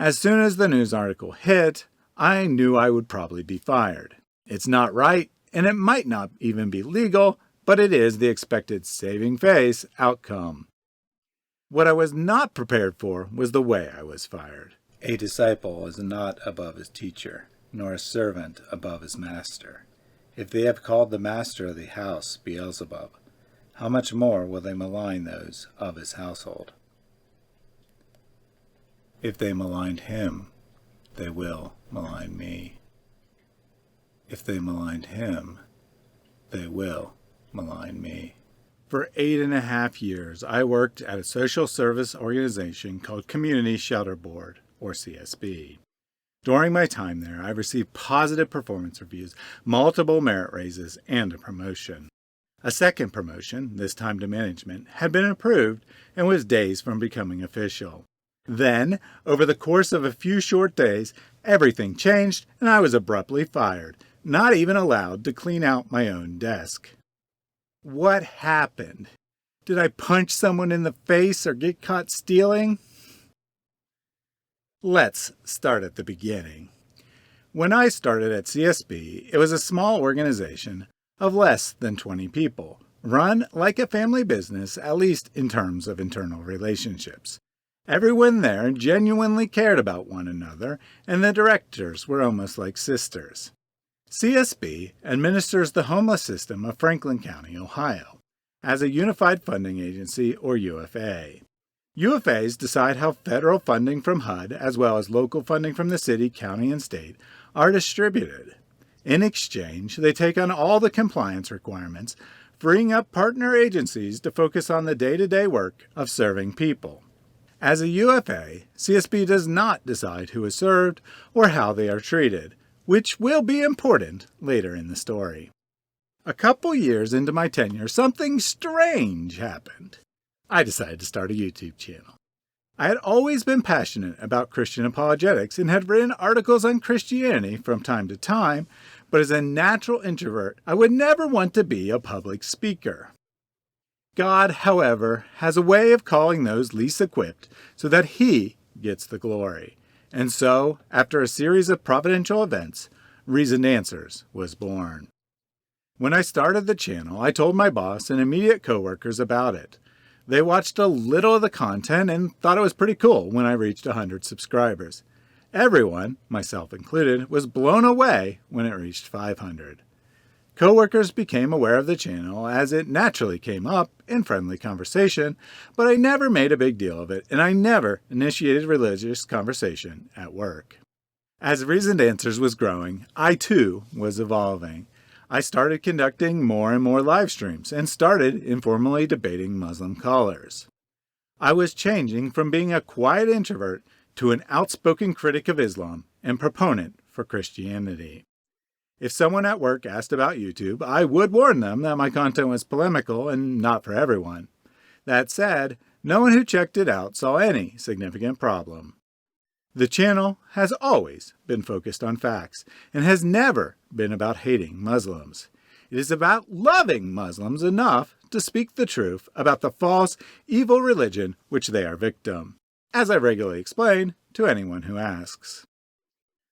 As soon as the news article hit, I knew I would probably be fired. It's not right, and it might not even be legal, but it is the expected saving face outcome. What I was not prepared for was the way I was fired. A disciple is not above his teacher, nor a servant above his master. If they have called the master of the house Beelzebub, how much more will they malign those of his household? If they maligned him, they will malign me. If they maligned him, they will malign me. For 8.5 years, I worked at a social service organization called Community Shelter Board, or CSB. During my time there, I received positive performance reviews, multiple merit raises, and a promotion. A second promotion, this time to management, had been approved and was days from becoming official. Then, over the course of a few short days, everything changed and I was abruptly fired, not even allowed to clean out my own desk. What happened? Did I punch someone in the face or get caught stealing? Let's start at the beginning. When I started at CSB, it was a small organization of less than 20 people, run like a family business, at least in terms of internal relationships. Everyone there genuinely cared about one another, and the directors were almost like sisters. CSB administers the homeless system of Franklin County, Ohio, as a Unified Funding Agency, or UFA. UFAs decide how federal funding from HUD, as well as local funding from the city, county, and state, are distributed. In exchange, they take on all the compliance requirements, freeing up partner agencies to focus on the day-to-day work of serving people. As a UFA, CSB does not decide who is served or how they are treated, which will be important later in the story. A couple years into my tenure, something strange happened. I decided to start a YouTube channel. I had always been passionate about Christian apologetics and had written articles on Christianity from time to time, but as a natural introvert, I would never want to be a public speaker. God, however, has a way of calling those least equipped so that He gets the glory. And so, after a series of providential events, Reasoned Answers was born. When I started the channel, I told my boss and immediate coworkers about it. They watched a little of the content and thought it was pretty cool when I reached 100 subscribers. Everyone, myself included, was blown away when it reached 500. Coworkers became aware of the channel as it naturally came up in friendly conversation, but I never made a big deal of it, and I never initiated religious conversation at work. As Reasoned Answers was growing, I too was evolving. I started conducting more and more live streams and started informally debating Muslim callers. I was changing from being a quiet introvert to an outspoken critic of Islam and proponent for Christianity. If someone at work asked about YouTube, I would warn them that my content was polemical and not for everyone. That said, no one who checked it out saw any significant problem. The channel has always been focused on facts and has never been about hating Muslims. It is about loving Muslims enough to speak the truth about the false, evil religion which they are victim, as I regularly explain to anyone who asks.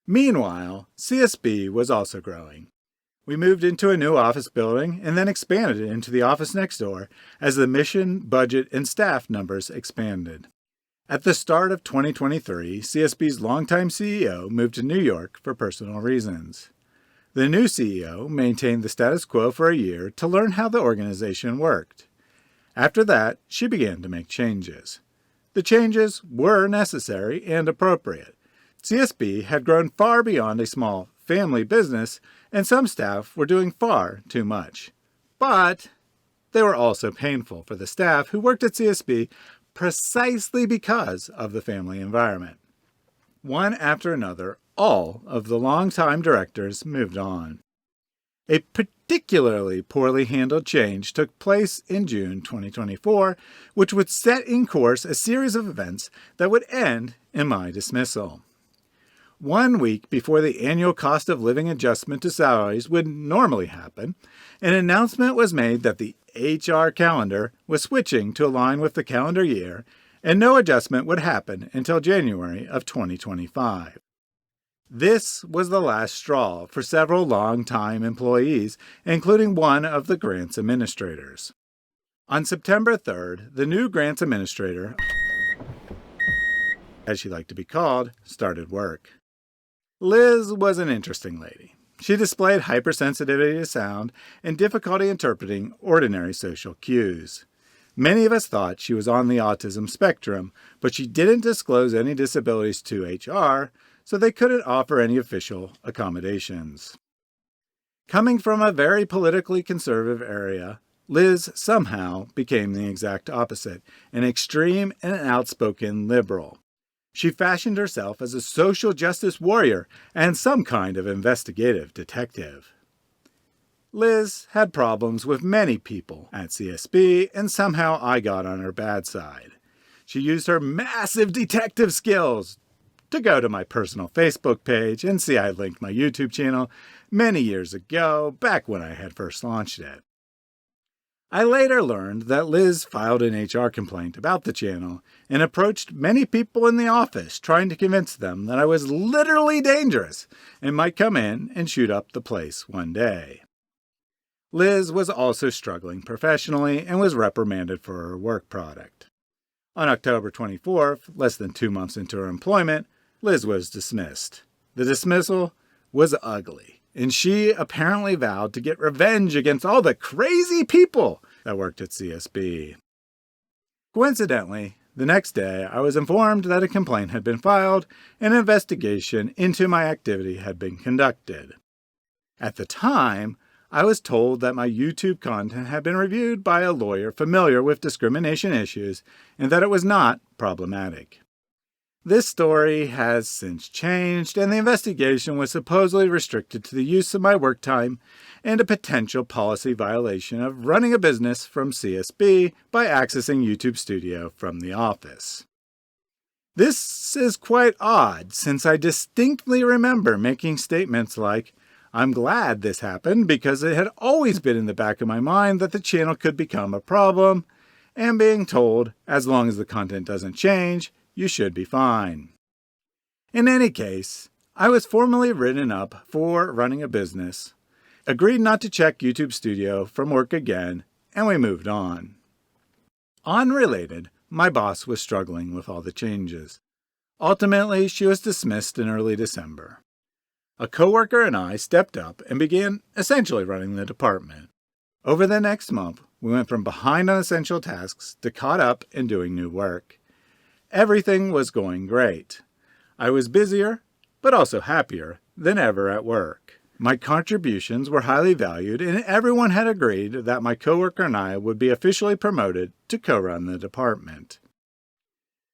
Meanwhile, CSB was also growing. We moved into a new office building and then expanded it into the office next door as the mission, budget, and staff numbers expanded. At the start of 2023, CSB's longtime CEO moved to New York for personal reasons. The new CEO maintained the status quo for a year to learn how the organization worked. After that, she began to make changes. The changes were necessary and appropriate. CSB had grown far beyond a small family business, and some staff were doing far too much. But they were also painful for the staff who worked at CSB precisely because of the family environment. One after another, all of the longtime directors moved on. A particularly poorly handled change took place in June 2024, which would set in course a series of events that would end in my dismissal. 1 week before the annual cost of living adjustment to salaries would normally happen, an announcement was made that the HR calendar was switching to align with the calendar year, and no adjustment would happen until January of 2025. This was the last straw for several long-time employees, including one of the grants administrators. On September 3rd, the new grants administrator, as she liked to be called, started work. Liz was an interesting lady. She displayed hypersensitivity to sound and difficulty interpreting ordinary social cues. Many of us thought she was on the autism spectrum, but she didn't disclose any disabilities to HR, so they couldn't offer any official accommodations. Coming from a very politically conservative area, Liz somehow became the exact opposite, an extreme and outspoken liberal. She fashioned herself as a social justice warrior and some kind of investigative detective. Liz had problems with many people at CSB, and somehow I got on her bad side. She used her massive detective skills to go to my personal Facebook page and see I linked my YouTube channel many years ago, back when I had first launched it. I later learned that Liz filed an HR complaint about the channel and approached many people in the office trying to convince them that I was literally dangerous and might come in and shoot up the place one day. Liz was also struggling professionally and was reprimanded for her work product. On October 24th, less than 2 months into her employment, Liz was dismissed. The dismissal was ugly, and she apparently vowed to get revenge against all the crazy people that worked at CSB. Coincidentally, the next day I was informed that a complaint had been filed and an investigation into my activity had been conducted. At the time, I was told that my YouTube content had been reviewed by a lawyer familiar with discrimination issues and that it was not problematic. This story has since changed, and the investigation was supposedly restricted to the use of my work time and a potential policy violation of running a business from CSB by accessing YouTube Studio from the office. This is quite odd, since I distinctly remember making statements like, "I'm glad this happened because it had always been in the back of my mind that the channel could become a problem," and being told, as long as the content doesn't change, you should be fine. In any case, I was formally written up for running a business, agreed not to check YouTube Studio from work again, and we moved on. Unrelated, my boss was struggling with all the changes. Ultimately, she was dismissed in early December. A coworker and I stepped up and began essentially running the department. Over the next month, we went from behind on essential tasks to caught up and doing new work. Everything was going great. I was busier, but also happier than ever at work. My contributions were highly valued, and everyone had agreed that my coworker and I would be officially promoted to co-run the department.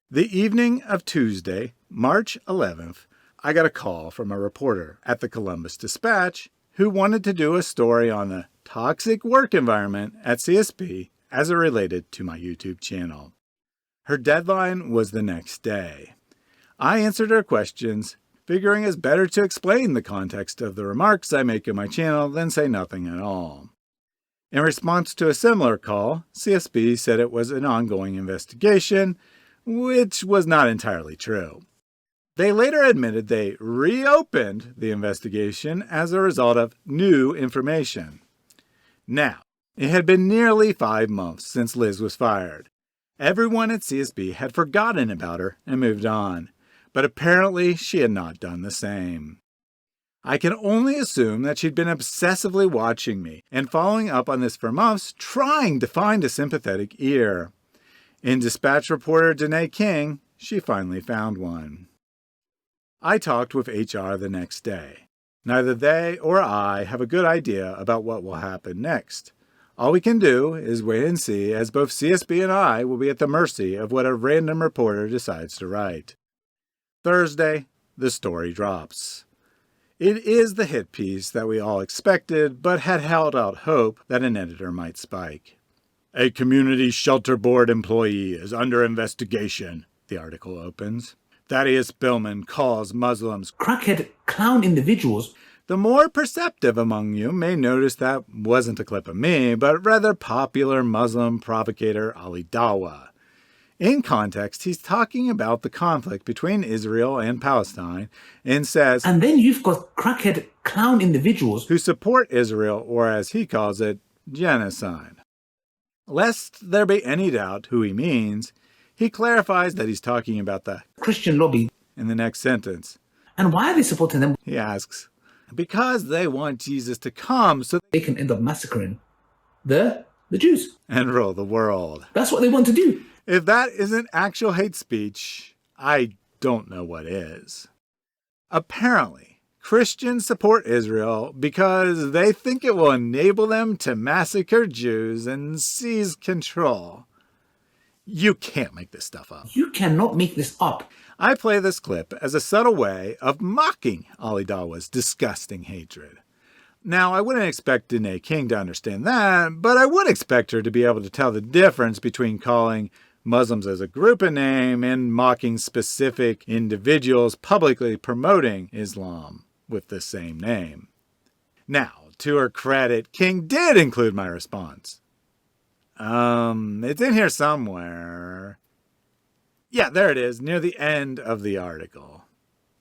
The evening of Tuesday, March 11th, I got a call from a reporter at the Columbus Dispatch who wanted to do a story on the toxic work environment at CSB as it related to my YouTube channel. Her deadline was the next day. I answered her questions, figuring it's better to explain the context of the remarks I make in my channel than say nothing at all. In response to a similar call, CSB said it was an ongoing investigation, which was not entirely true. They later admitted they reopened the investigation as a result of new information. Now, it had been nearly 5 months since Liz was fired. Everyone at CSB had forgotten about her and moved on, but apparently she had not done the same. I can only assume that she'd been obsessively watching me and following up on this for months, trying to find a sympathetic ear. In Dispatch reporter Danae King, she finally found one. I talked with HR the next day. Neither they or I have a good idea about what will happen next. All we can do is wait and see, as both CSB and I will be at the mercy of what a random reporter decides to write. Thursday, the story drops. It is the hit piece that we all expected, but had held out hope that an editor might spike. "A community shelter board employee is under investigation," the article opens. "Thaddeus Billman calls Muslims crackhead clown individuals." The more perceptive among you may notice that wasn't a clip of me, but rather popular Muslim provocator Ali Dawa. In context, he's talking about the conflict between Israel and Palestine and says, And then you've got crackhead clown individuals who support Israel, or as he calls it, genocide. Lest there be any doubt who he means, he clarifies that he's talking about the Christian lobby. in the next sentence. And why are they supporting them? He asks, because they want Jesus to come so They can end up massacring the Jews. and rule the world. That's what they want to do. If that isn't actual hate speech, I don't know what is. Apparently, Christians support Israel because they think it will enable them to massacre Jews and seize control. You can't make this stuff up. You cannot make this up. I play this clip as a subtle way of mocking Ali Dawa's disgusting hatred. Now, I wouldn't expect Danae King to understand that, but I would expect her to be able to tell the difference between calling Muslims as a group a name and mocking specific individuals publicly promoting Islam with the same name. Now, to her credit, King did include my response. It's in here somewhere. Yeah, there it is, near the end of the article.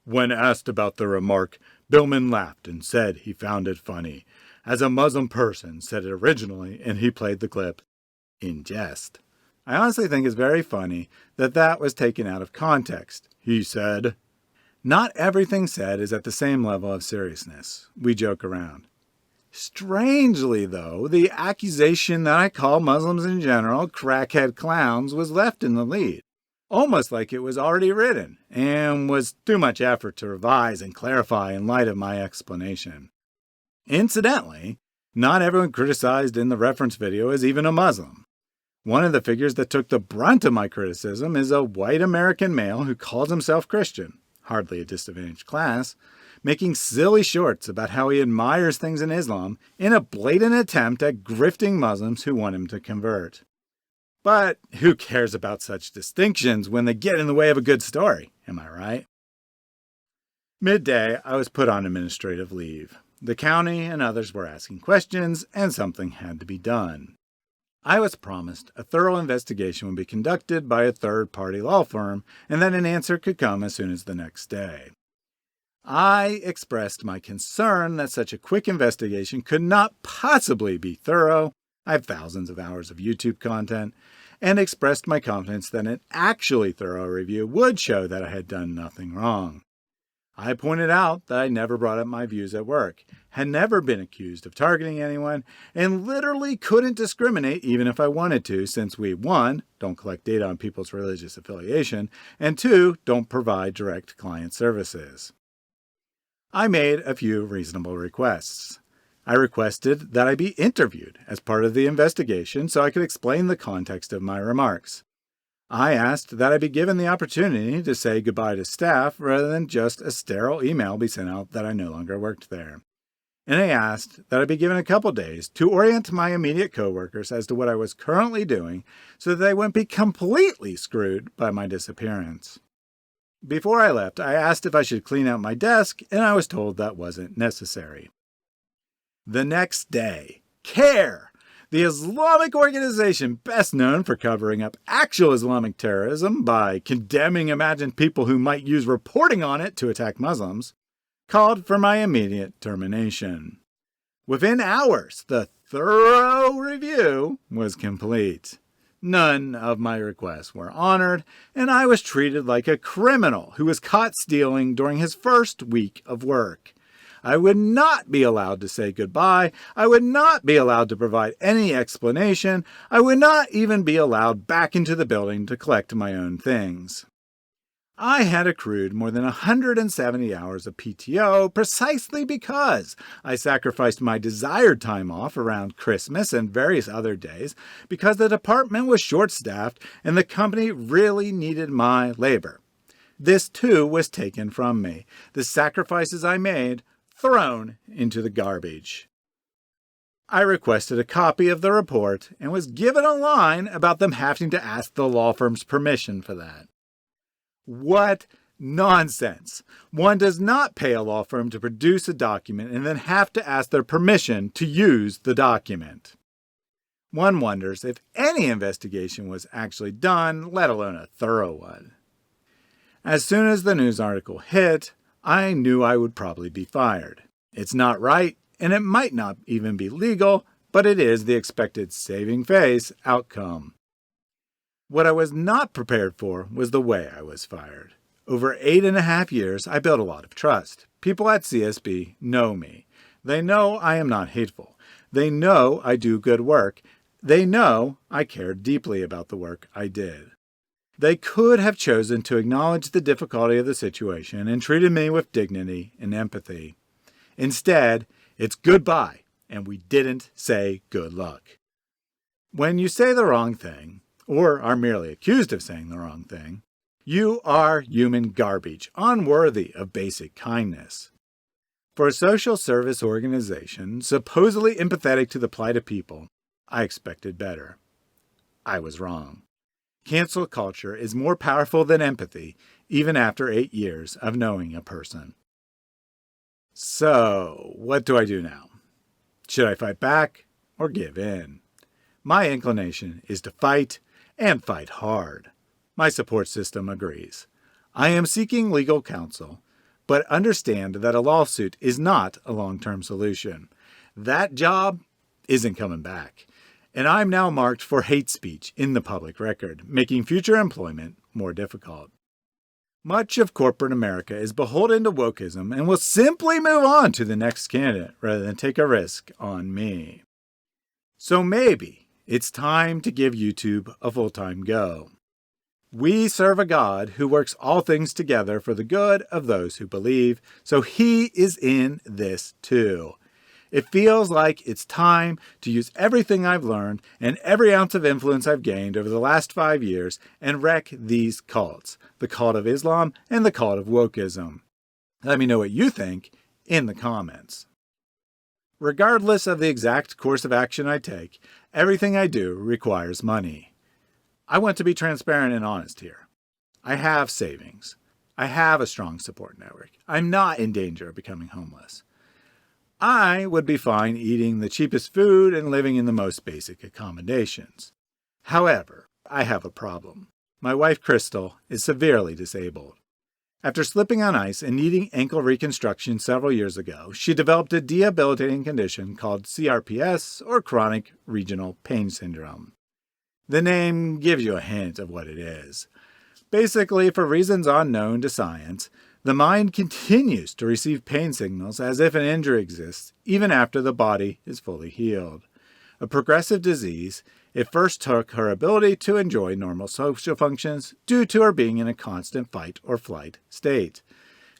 When asked about the remark, Billman laughed and said he found it funny, as a Muslim person said it originally, and he played the clip in jest. I honestly think it's very funny that that was taken out of context. He said, not everything said is at the same level of seriousness. We joke around. Strangely, though, the accusation that I call Muslims in general crackhead clowns was left in the lead, almost like it was already written, and was too much effort to revise and clarify in light of my explanation. Incidentally, not everyone criticized in the reference video is even a Muslim. One of the figures that took the brunt of my criticism is a white American male who calls himself Christian, hardly a disadvantaged class, making silly shorts about how he admires things in Islam in a blatant attempt at grifting Muslims who want him to convert. But who cares about such distinctions when they get in the way of a good story, am I right? Midday, I was put on administrative leave. The county and others were asking questions, and something had to be done. I was promised a thorough investigation would be conducted by a third-party law firm, and that an answer could come as soon as the next day. I expressed my concern that such a quick investigation could not possibly be thorough. I have thousands of hours of YouTube content, and expressed my confidence that an actually thorough review would show that I had done nothing wrong. I pointed out that I never brought up my views at work, had never been accused of targeting anyone, and literally couldn't discriminate even if I wanted to, since we, 1, don't collect data on people's religious affiliation, and 2, don't provide direct client services. I made a few reasonable requests. I requested that I be interviewed as part of the investigation so I could explain the context of my remarks. I asked that I be given the opportunity to say goodbye to staff rather than just a sterile email be sent out that I no longer worked there. And I asked that I be given a couple days to orient my immediate coworkers as to what I was currently doing so that they wouldn't be completely screwed by my disappearance. Before I left, I asked if I should clean out my desk, and I was told that wasn't necessary. The next day, CARE, the Islamic organization best known for covering up actual Islamic terrorism by condemning imagined people who might use reporting on it to attack Muslims, called for my immediate termination. Within hours, the thorough review was complete. None of my requests were honored, and I was treated like a criminal who was caught stealing during his first week of work. I would not be allowed to say goodbye. I would not be allowed to provide any explanation. I would not even be allowed back into the building to collect my own things. I had accrued more than 170 hours of PTO precisely because I sacrificed my desired time off around Christmas and various other days because the department was short-staffed and the company really needed my labor. This too was taken from me. The sacrifices I made thrown into the garbage. I requested a copy of the report and was given a line about them having to ask the law firm's permission for that. What nonsense! One does not pay a law firm to produce a document and then have to ask their permission to use the document. One wonders if any investigation was actually done, let alone a thorough one. As soon as the news article hit, I knew I would probably be fired. It's not right, and it might not even be legal, but it is the expected saving face outcome. What I was not prepared for was the way I was fired. Over 8.5 years, I built a lot of trust. People at CSB know me. They know I am not hateful. They know I do good work. They know I care deeply about the work I did. They could have chosen to acknowledge the difficulty of the situation and treated me with dignity and empathy. Instead, it's goodbye, and we didn't say good luck. When you say the wrong thing, or are merely accused of saying the wrong thing, you are human garbage, unworthy of basic kindness. For a social service organization supposedly empathetic to the plight of people, I expected better. I was wrong. Cancel culture is more powerful than empathy, even after 8 years of knowing a person. So, what do I do now? Should I fight back or give in? My inclination is to fight, and fight hard. My support system agrees. I am seeking legal counsel, but understand that a lawsuit is not a long-term solution. That job isn't coming back, and I'm now marked for hate speech in the public record, making future employment more difficult. Much of corporate America is beholden to wokeism and will simply move on to the next candidate rather than take a risk on me. So maybe it's time to give YouTube a full-time go. We serve a God who works all things together for the good of those who believe, so He is in this too. It feels like it's time to use everything I've learned and every ounce of influence I've gained over the last 5 years and wreck these cults, the cult of Islam and the cult of wokeism. Let me know what you think in the comments. Regardless of the exact course of action I take, everything I do requires money. I want to be transparent and honest here. I have savings. I have a strong support network. I'm not in danger of becoming homeless. I would be fine eating the cheapest food and living in the most basic accommodations. However, I have a problem. My wife, Crystal, is severely disabled. After slipping on ice and needing ankle reconstruction several years ago, she developed a debilitating condition called CRPS, or chronic regional pain syndrome. The name gives you a hint of what it is. Basically, for reasons unknown to science, the mind continues to receive pain signals as if an injury exists, even after the body is fully healed. A progressive disease, it first took her ability to enjoy normal social functions due to her being in a constant fight or flight state,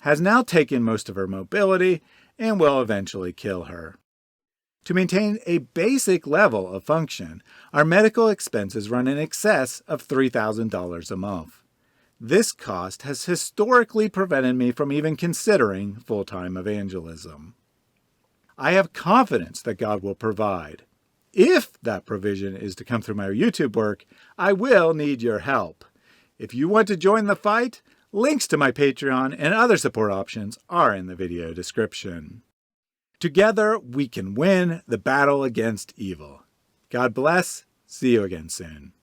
has now taken most of her mobility, and will eventually kill her. To maintain a basic level of function, our medical expenses run in excess of $3,000 a month. This cost has historically prevented me from even considering full-time evangelism. I have confidence that God will provide. If that provision is to come through my YouTube work, I will need your help. If you want to join the fight, links to my Patreon and other support options are in the video description. Together, we can win the battle against evil. God bless. See you again soon.